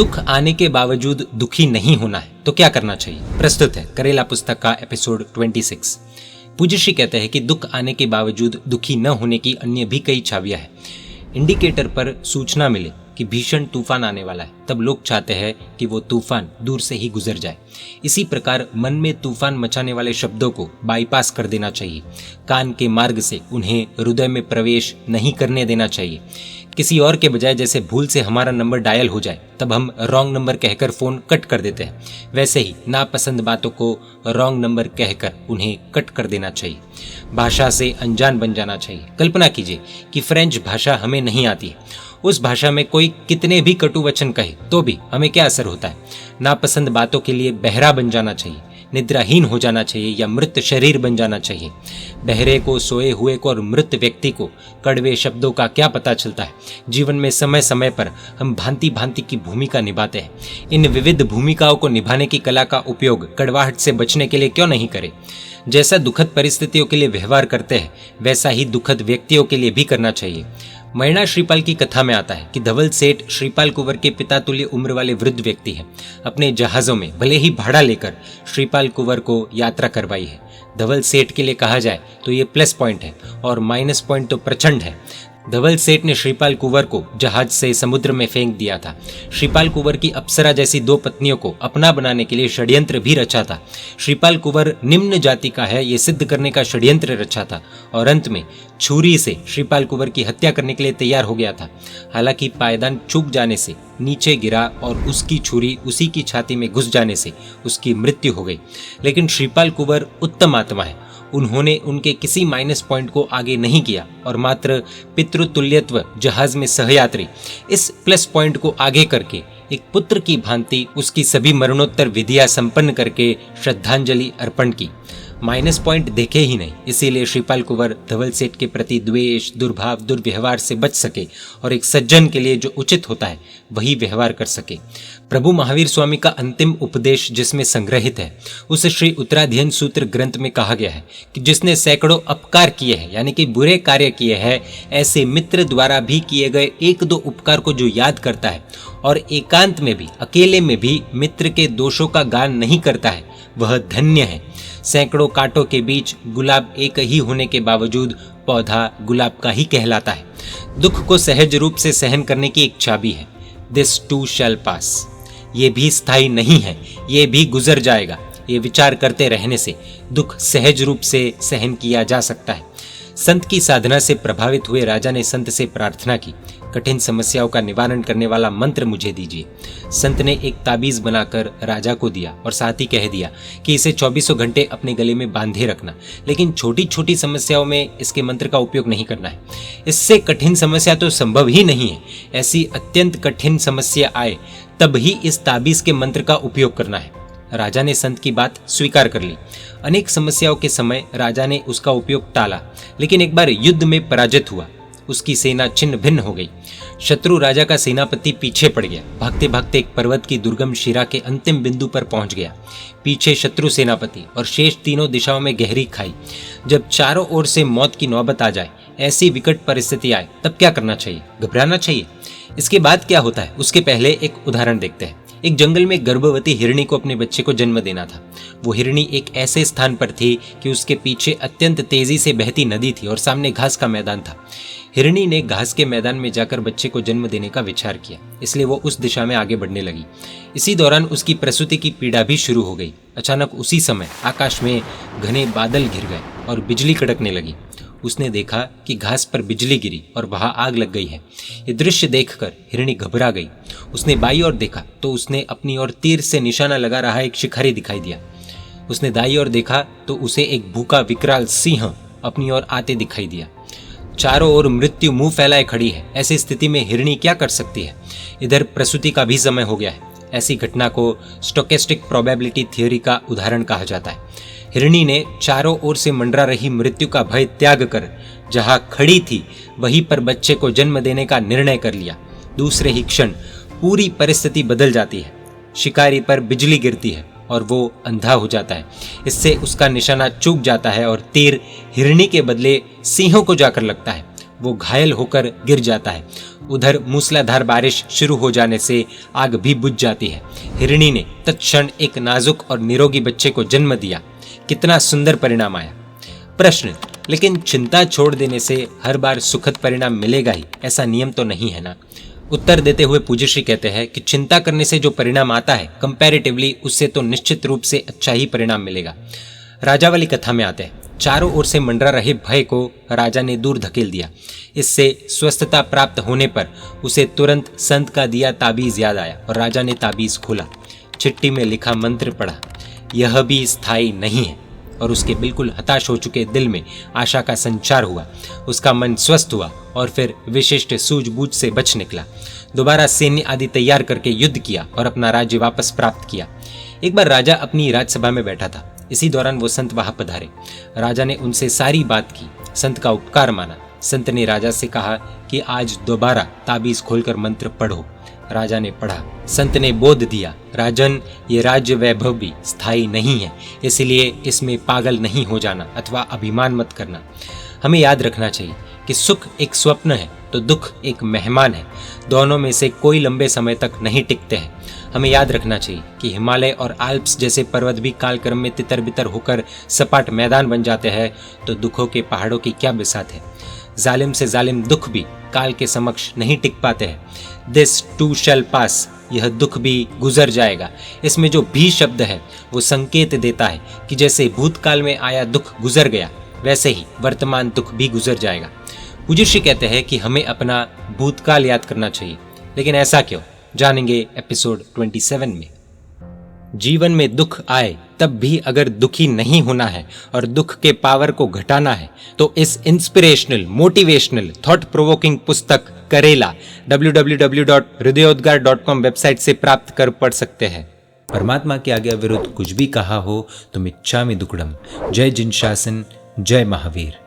दुख आने के बावजूद दुखी नहीं होना है तो क्या करना चाहिए? प्रस्तुत है करेला पुस्तक का एपिसोड 26। पूज्य श्री कहते हैं कि दुख आने के बावजूद दुखी न होने की अन्य भी कई छावियां हैं। इंडिकेटर पर सूचना मिले कि भीषण तूफान आने वाला है, तब लोग चाहते हैं कि वो तूफान दूर से ही गुजर जाए। इसी प्रकार मन में तूफान मचाने वाले शब्दों को बाईपास कर देना चाहिए। कान के मार्ग से उन्हें हृदय में प्रवेश नहीं करने देना चाहिए। किसी और के बजाय जैसे भूल से हमारा नंबर डायल हो जाए तब हम रॉन्ग नंबर कहकर फोन कट कर देते हैं, वैसे ही नापसंद बातों को रॉन्ग नंबर कहकर उन्हें कट कर देना चाहिए। भाषा से अनजान बन जाना चाहिए। कल्पना कीजिए कि फ्रेंच भाषा हमें नहीं आती है। उस भाषा में कोई कितने भी कटु वचन कहे तो भी हमें क्या असर होता है? नापसंद बातों के लिए बहरा बन जाना चाहिए, निद्राहीन हो जाना चाहिए या मृत शरीर बन जाना चाहिए। बहरे को, सोए हुए को और मृत व्यक्ति को कड़वे शब्दों का क्या पता चलता है? जीवन में समय समय पर हम भांति भांति की भूमिका निभाते हैं। इन विविध भूमिकाओं को निभाने की कला का उपयोग कड़वाहट से बचने के लिए क्यों नहीं करें? जैसा दुखद परिस्थितियों के लिए व्यवहार करते हैं वैसा ही दुखद व्यक्तियों के लिए भी करना चाहिए। मैना श्रीपाल की कथा में आता है कि धवल सेठ श्रीपाल कुंवर के पिता तुल्य उम्र वाले वृद्ध व्यक्ति हैं। अपने जहाजों में भले ही भाड़ा लेकर श्रीपाल कुंवर को यात्रा करवाई है। धवल सेठ के लिए कहा जाए तो ये प्लस पॉइंट है और माइनस पॉइंट तो प्रचंड है। धवल सेठ ने श्रीपाल कुंवर को जहाज से समुद्र में फेंक दिया था। श्रीपाल कुंवर की अप्सरा जैसी 2 पत्नियों को अपना बनाने के लिए षड्यंत्र भी रचा था। श्रीपाल कुंवर निम्न जाति का है ये सिद्ध करने का षड्यंत्र रचा था और अंत में छुरी से श्रीपाल कुंवर की हत्या करने के लिए तैयार हो गया था। हालांकि पायदान चूक जाने से नीचे गिरा और उसकी छुरी उसी की छाती में घुस जाने से उसकी मृत्यु हो गई। लेकिन श्रीपाल कुंवर उत्तम आत्मा है। उन्होंने उनके किसी माइनस पॉइंट को आगे नहीं किया और मात्र पितृतुल्यत्व जहाज में सहयात्री इस प्लस पॉइंट को आगे करके एक पुत्र की भांति उसकी सभी मरणोत्तर विधियां संपन्न करके श्रद्धांजलि अर्पण की। माइनस पॉइंट देखे ही नहीं, इसीलिए श्रीपाल कुंवर धवल सेठ के प्रति द्वेष, दुर्भाव, दुर्व्यवहार से बच सके और एक सज्जन के लिए जो उचित होता है वही व्यवहार कर सके। प्रभु महावीर स्वामी का अंतिम उपदेश जिसमें संग्रहित है उस श्री उत्तराध्ययन सूत्र ग्रंथ में कहा गया है कि जिसने सैकड़ों अपकार किए हैं यानी कि बुरे कार्य किए हैं, ऐसे मित्र द्वारा भी किए गए 1-2 उपकार को जो याद करता है और एकांत में भी, अकेले में भी मित्र के दोषों का गान नहीं करता है, वह धन्य है। सैकड़ों कांटों के बीच गुलाब एक ही होने के बावजूद पौधा गुलाब का ही कहलाता है। दुख को सहज रूप से सहन करने की एक चाबी है, दिस टू शैल पास। ये भी स्थायी नहीं है, ये भी गुजर जाएगा। ये विचार करते रहने से दुख सहज रूप से सहन किया जा सकता है। संत की साधना से प्रभावित हुए राजा ने संत से प्रार्थना की, कठिन समस्याओं का निवारण करने वाला मंत्र मुझे दीजिए। संत ने एक ताबीज बनाकर राजा को दिया और साथ ही कह दिया कि इसे 24 घंटे अपने गले में बांधे रखना, लेकिन छोटी छोटी समस्याओं में इसके मंत्र का उपयोग नहीं करना है। इससे कठिन समस्या तो संभव ही नहीं है। ऐसी अत्यंत कठिन समस्या आए तब ही इस ताबीज के मंत्र का उपयोग करना है। राजा ने संत की बात स्वीकार कर ली। अनेक समस्याओं के समय राजा ने उसका उपयोग टाला, लेकिन एक बार युद्ध में पराजित हुआ। उसकी सेना छिन्न भिन्न हो गई। शत्रु राजा का सेनापति पीछे पड़ गया। भागते भागते एक पर्वत की दुर्गम शिरा के अंतिम बिंदु पर पहुंच गया। पीछे शत्रु सेनापति और शेष तीनों दिशाओं में गहरी खाई। जब चारों ओर से मौत की नौबत आ जाए, ऐसी विकट परिस्थिति आए, तब क्या करना चाहिए? घबराना चाहिए? इसके बाद क्या होता है उसके पहले एक उदाहरण देखते हैं। एक जंगल में गर्भवती हिरणी को अपने बच्चे को जन्म देना था। वो हिरणी एक ऐसे स्थान पर थी कि उसके पीछे अत्यंत तेजी से बहती नदी थी और सामने घास का मैदान था। हिरणी ने घास के मैदान में जाकर बच्चे को जन्म देने का विचार किया, इसलिए वो उस दिशा में आगे बढ़ने लगी। इसी दौरान उसकी प्रसूति की पीड़ा भी शुरू हो गई। अचानक उसी समय आकाश में घने बादल घिर गए और बिजली कड़कने लगी। उसने देखा कि घास पर बिजली गिरी और वहां आग लग गई है। ये दृश्य देखकर हिरणी घबरा गई। उसने बाई ओर देखा तो उसने अपनी ओर तीर से निशाना लगा रहा एक शिकारी दिखाई दिया। उसने दाई ओर देखा तो उसे एक भूखा विकराल सिंह अपनी ओर आते दिखाई दिया। चारों ओर मृत्यु मुंह फैलाए खड़ी है। ऐसी स्थिति में हिरणी क्या कर सकती है? इधर प्रसूति का भी समय हो गया है। ऐसी घटना को स्टोकेस्टिक प्रोबेबिलिटी थ्योरी का उदाहरण कहा जाता है। हिरणी ने चारों ओर से मंडरा रही मृत्यु का भय त्याग कर जहां खड़ी थी वहीं पर बच्चे को जन्म देने का निर्णय कर लिया। दूसरे ही क्षण पूरी परिस्थिति बदल जाती है। शिकारी पर बिजली गिरती है और वो अंधा हो जाता है। इससे उसका निशाना चूक जाता है और तीर हिरणी के बदले सिंहों को जाकर लगता है। वो घायल होकर गिर जाता है। उधर मूसलाधार बारिश शुरू हो जाने से आग भी बुझ जाती है। हिरणी ने तत्क्षण एक नाजुक और निरोगी बच्चे को जन्म दिया। कितना सुंदर परिणाम आया। प्रश्न, लेकिन चिंता छोड़ देने से हर बार सुखद परिणाम मिलेगा ही, ऐसा नियम तो नहीं है ना। उत्तर देते हुए पूज्यश्री कहते हैं कि चिंता करने से जो परिणाम आता है कंपैरेटिवली उससे तो निश्चित रूप से अच्छा ही परिणाम मिलेगा। राजा वाली कथा में आते हैं, चारों ओर से मंडरा रहे भय को राजा ने दूर धकेल दिया। इससे स्वस्थता प्राप्त होने पर उसे तुरंत संत का दिया ताबीज याद आया और राजा ने ताबीज खोला। चिट्ठी में लिखा मंत्र पढ़ा, यह भी स्थायी नहीं है, और उसके बिल्कुल हताश हो चुके दिल में आशा का संचार हुआ। उसका मन स्वस्थ हुआ और फिर विशिष्ट सूझबूझ से बच निकला। दोबारा सैन्य आदि तैयार करके युद्ध किया और अपना राज्य वापस प्राप्त किया। एक बार राजा अपनी राजसभा में बैठा था। इसी दौरान वो संत वहां पधारे। राजा ने उनसे सारी बात की, संत का उपकार माना। संत ने राजा से कहा कि आज दोबारा ताबीज खोलकर मंत्र पढ़ो। राजा ने पढ़ा। संत ने बोध दिया, राजन, ये राज्य वैभव भी स्थायी नहीं है, इसलिए इसमें पागल नहीं हो जाना अथवा अभिमान मत करना। हमें याद रखना चाहिए कि सुख एक स्वप्न है तो दुख एक मेहमान है। दोनों में से कोई लंबे समय तक नहीं टिकते हैं। हमें याद रखना चाहिए कि हिमालय और आल्प्स जैसे पर्वत भी कालक्रम में तितर बितर होकर सपाट मैदान बन जाते हैं, तो दुखों के पहाड़ों की क्या बिसात है। जालिम से जालिम दुख भी काल के समक्ष नहीं टिक पाते हैं। दिस टू शैल पास, यह दुख भी गुजर जाएगा। इसमें जो भी शब्द है वो संकेत देता है कि जैसे भूतकाल में आया दुख गुजर गया, वैसे ही वर्तमान दुख भी गुजर जाएगा। पूज्यश्री कहते हैं कि हमें अपना भूतकाल याद करना चाहिए, लेकिन ऐसा क्यों, जानेंगे एपिसोड 27 में। जीवन में दुख आए तब भी अगर दुखी नहीं होना है और दुख के पावर को घटाना है तो इस इंस्पिरेशनल, मोटिवेशनल, थॉट प्रोवोकिंग पुस्तक करेला www.hridayoddgar.com वेबसाइट से प्राप्त कर पढ़ सकते हैं। परमात्मा के आज्ञा विरुद्ध कुछ भी कहा हो तो मिच्छामि दुक्कडम। जय जिन शासन, जय महावीर।